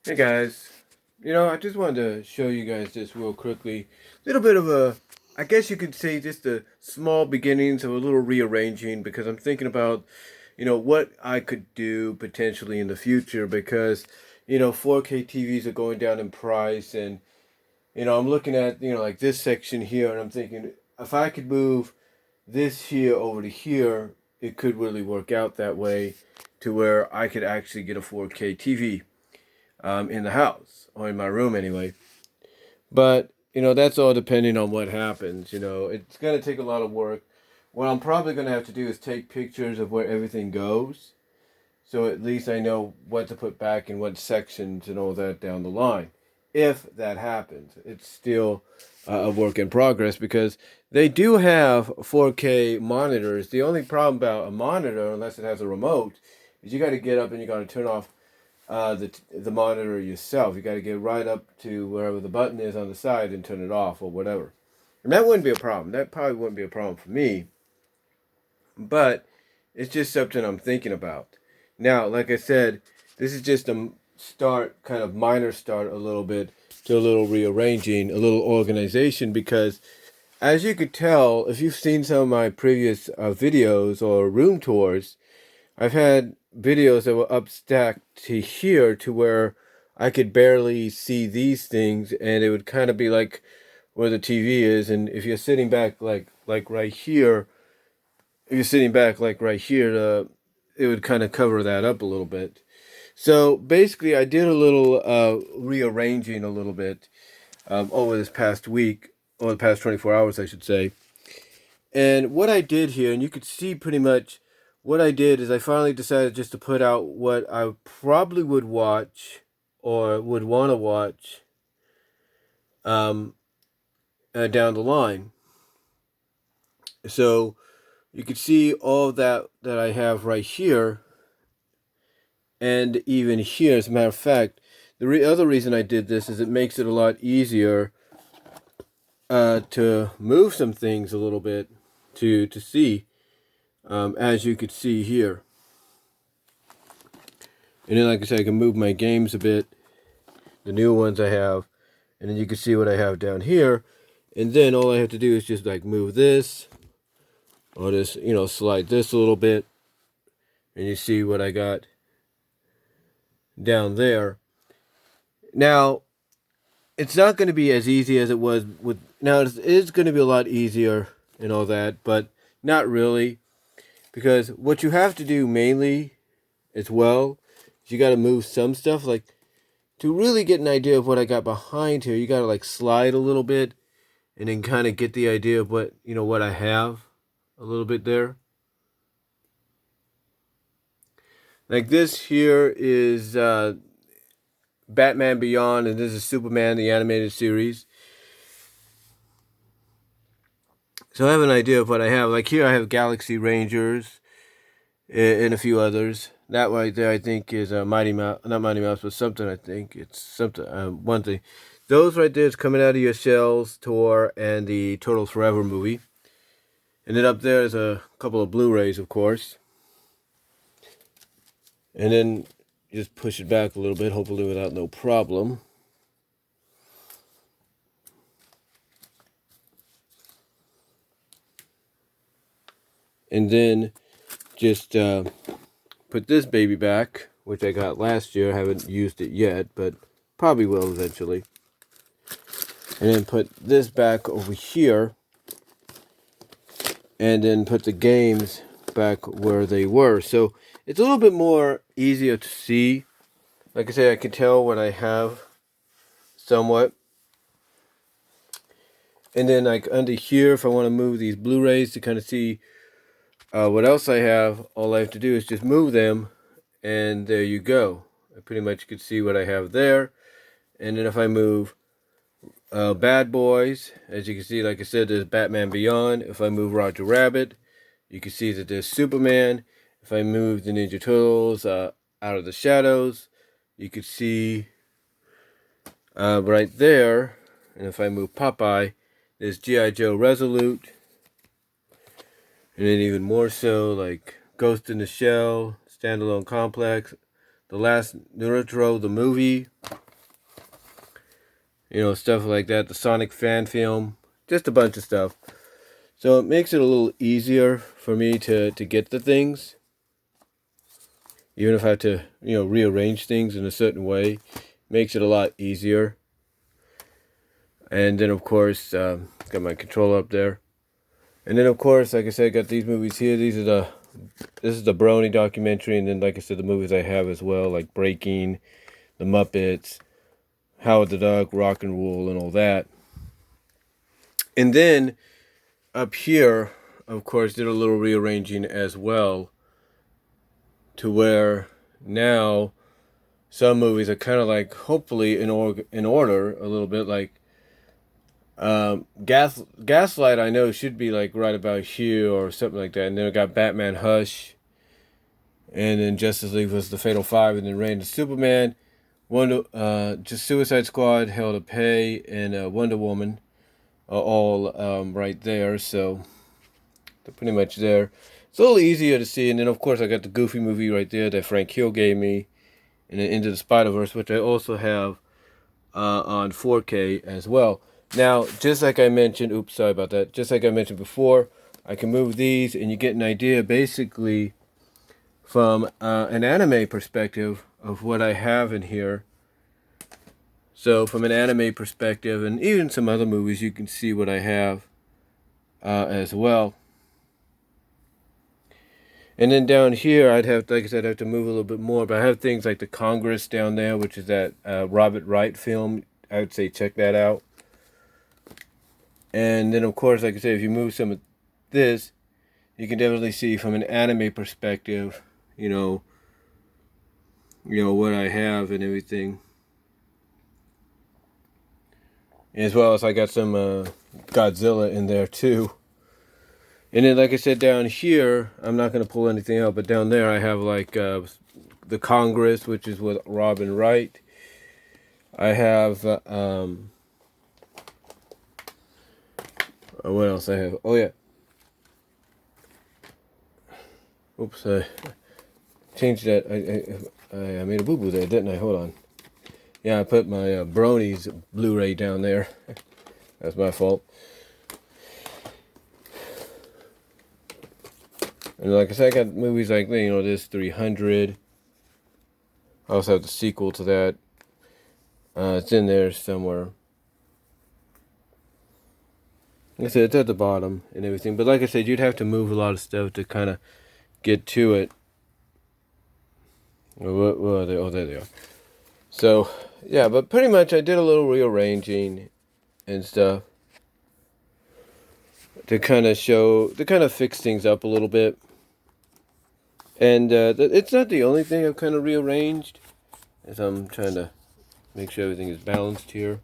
Hey guys, I just wanted to show you guys this real quickly. A little bit of I guess you could say just the small beginnings of a little rearranging because I'm thinking about, what I could do potentially in the future because, 4K TVs are going down in price and, I'm looking at, like this section here and I'm thinking if I could move this here over to here, it could really work out that way to where I could actually get a 4K TV in the house or in my room anyway. But that's all depending on what happens. It's gonna take a lot of work. What I'm probably gonna have to do is take pictures of where everything goes, so at least I know what to put back in what sections and all that down the line. If that happens, it's still a work in progress because they do have 4K monitors. The only problem about a monitor, unless it has a remote, is you got to get up and you got to turn off the monitor yourself. You got to get right up to wherever the button is on the side and turn it off or whatever. And that wouldn't be a problem. That probably wouldn't be a problem for me. But it's just something I'm thinking about. Now, like I said, this is just a start, kind of minor start a little bit to a little rearranging, a little organization because as you could tell, if you've seen some of my previous videos or room tours, I've had videos that were upstacked to here to where I could barely see these things, and it would kind of be like where the TV is. And if you're sitting back like right here, if you're sitting back like right here, it would kind of cover that up a little bit. So basically, I did a little rearranging a little bit over this past week, or the past 24 hours, I should say. And what I did here, and you could see pretty much what I did is I finally decided just to put out what I probably would watch or would want to watch um, down the line. So you could see all that I have right here and even here. As a matter of fact, the other reason I did this is it makes it a lot easier to move some things a little bit to see, as you could see here. And then, like I said, I can move my games a bit, the new ones I have, and then you can see what I have down here. And then all I have to do is just like move this, or just, slide this a little bit, and you see what I got down there. Now, it's not going to be as easy as it was with, now it is going to be a lot easier and all that, but not really, because what you have to do mainly as well is you got to move some stuff, like to really get an idea of what I got behind here, you got to like slide a little bit and then kind of get the idea of what I have a little bit there. Like this here is Batman Beyond, and this is Superman, the animated series. So I have an idea of what I have. Like here I have Galaxy Rangers and a few others. That right there I think is Mighty Mouse, not Mighty Mouse, but something I think. It's something, one thing. Those right there is Coming Out of Your Shells tour and the Turtles Forever movie. And then up there is a couple of Blu-rays, of course. And then just push it back a little bit, hopefully without no problem. And then just put this baby back, which I got last year. I haven't used it yet, but probably will eventually. And then put this back over here. And then put the games back where they were. So it's a little bit more easier to see. Like I said, I can tell what I have somewhat. And then like under here, if I want to move these Blu-rays to kind of see what else I have, all I have to do is just move them, and there you go. I pretty much can see what I have there. And then if I move Bad Boys, as you can see, like I said, there's Batman Beyond. If I move Roger Rabbit, you can see that there's Superman. If I move the Ninja Turtles Out of the Shadows, you can see right there. And if I move Popeye, there's G.I. Joe Resolute. And then even more so, like Ghost in the Shell, Standalone Complex, the last Naruto, the movie, stuff like that, the Sonic fan film, just a bunch of stuff. So it makes it a little easier for me to get the things. Even if I have to, rearrange things in a certain way, makes it a lot easier. And then, of course, got my controller up there. And then, of course, like I said, I got these movies here. This is the Brony documentary. And then, like I said, the movies I have as well, like Breaking, The Muppets, Howard the Duck, Rock and Roll, and all that. And then, up here, of course, did a little rearranging as well. To where now some movies are kind of like, hopefully, in order a little bit, like Gaslight, I know, should be like right about here or something like that. And then I got Batman Hush, and then Justice League was the Fatal Five, and then Reign of Superman, just Suicide Squad, Hell to Pay, and Wonder Woman are all right there. So they're pretty much there. It's a little easier to see. And then, of course, I got the Goofy movie right there that Frank Hill gave me, and then Into the Spider-Verse, which I also have on 4K as well. Now, just like I mentioned, oops, sorry about that. Just like I mentioned before, I can move these, and you get an idea, basically, from an anime perspective of what I have in here. So, from an anime perspective, and even some other movies, you can see what I have as well. And then down here, I'd have, like I said, I'd have to move a little bit more. But I have things like the Congress down there, which is that Robert Wright film. I would say check that out. And then, of course, like I said, if you move some of this, you can definitely see from an anime perspective, what I have and everything. As well as I got some Godzilla in there, too. And then, like I said, down here, I'm not going to pull anything out, but down there I have, like, the Congress, which is with Robin Wright. I have, what else I have? Oh, yeah. Oops, I changed that. I made a boo-boo there, didn't I? Hold on. Yeah, I put my Brony's Blu-ray down there. That's my fault. And like I said, I got movies like, this 300. I also have the sequel to that. It's in there somewhere. Like I said, it's at the bottom and everything. But like I said, you'd have to move a lot of stuff to kind of get to it. Oh, there they are. So, yeah, but pretty much I did a little rearranging and stuff. To kind of fix things up a little bit. And it's not the only thing I've kind of rearranged, as I'm trying to make sure everything is balanced here.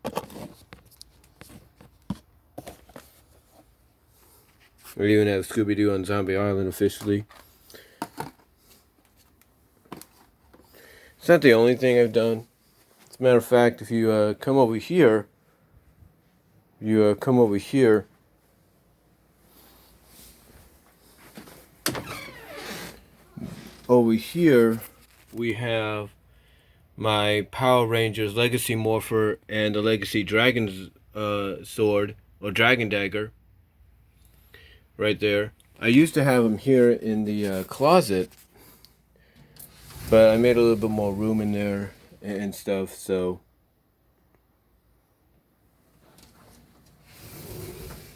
We even have Scooby-Doo on Zombie Island officially. It's not the only thing I've done. As a matter of fact, if you come over here, over here, we have my Power Rangers Legacy Morpher and the Legacy Dragon's Sword, or Dragon Dagger. Right there. I used to have them here in the closet, but I made a little bit more room in there and stuff, so.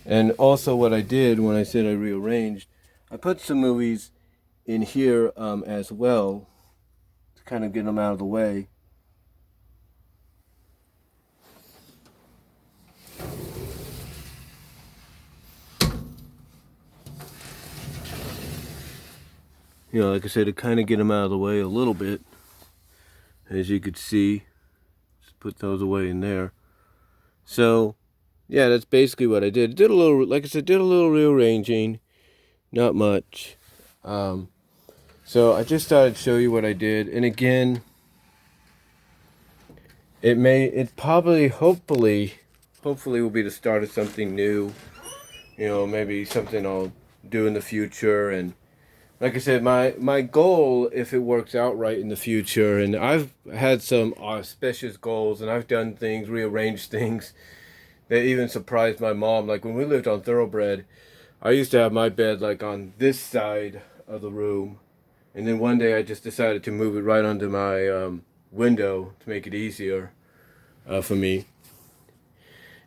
And also what I did when I said I rearranged, I put some movies in here as well to kind of get them out of the way. Like I said, to kind of get them out of the way a little bit. As you could see, just put those away in there. So, yeah, that's basically what I did. Did a little, like I said, did a little rearranging. Not much. So I just thought I'd show you what I did. And again, hopefully will be the start of something new. Maybe something I'll do in the future. And like I said, my goal, if it works out right in the future, and I've had some auspicious goals, and I've done things, rearranged things that even surprised my mom. Like when we lived on Thoroughbred, I used to have my bed like on this side of the room, and then one day I just decided to move it right under my window to make it easier for me.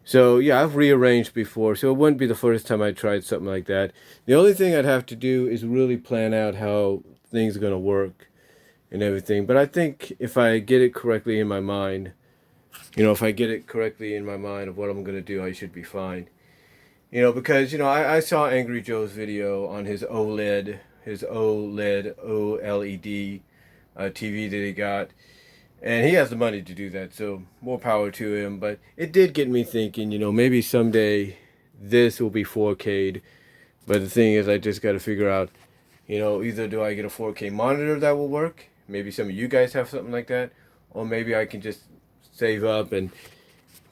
So yeah, I've rearranged before, so it wouldn't be the first time I tried something like that. The only thing I'd have to do is really plan out how things are gonna work and everything. But I think if I get it correctly in my mind, if I get it correctly in my mind of what I'm gonna do, I should be fine. Because I saw Angry Joe's video on his OLED TV that he got, and he has the money to do that, so more power to him. But it did get me thinking, maybe someday this will be 4K'd. But the thing is, I just got to figure out, either do I get a 4K monitor that will work? Maybe some of you guys have something like that, or maybe I can just save up and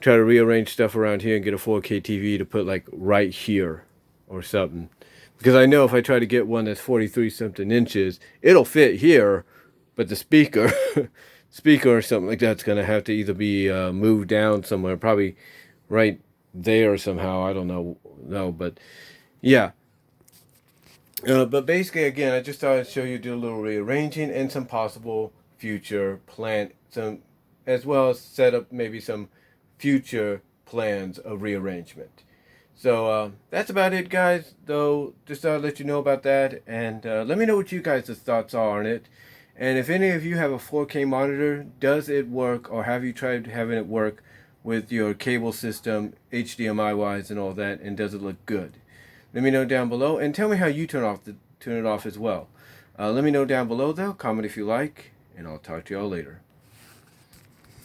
try to rearrange stuff around here and get a 4K TV to put like right here or something. Because I know if I try to get one that's 43 something inches, it'll fit here, but the speaker, speaker or something like that's gonna have to either be moved down somewhere, probably right there somehow. I don't know, but yeah. But basically, again, I just thought I'd show you, do a little rearranging and some possible future plan, some as well as set up maybe some future plans of rearrangement. So that's about it, guys. Though, just thought I'd let you know about that, and let me know what you guys' thoughts are on it. And if any of you have a 4K monitor, does it work, or have you tried having it work with your cable system, HDMI wise, and all that, and does it look good? Let me know down below, and tell me how you turn it off as well. Let me know down below though. Comment if you like, and I'll talk to y'all later.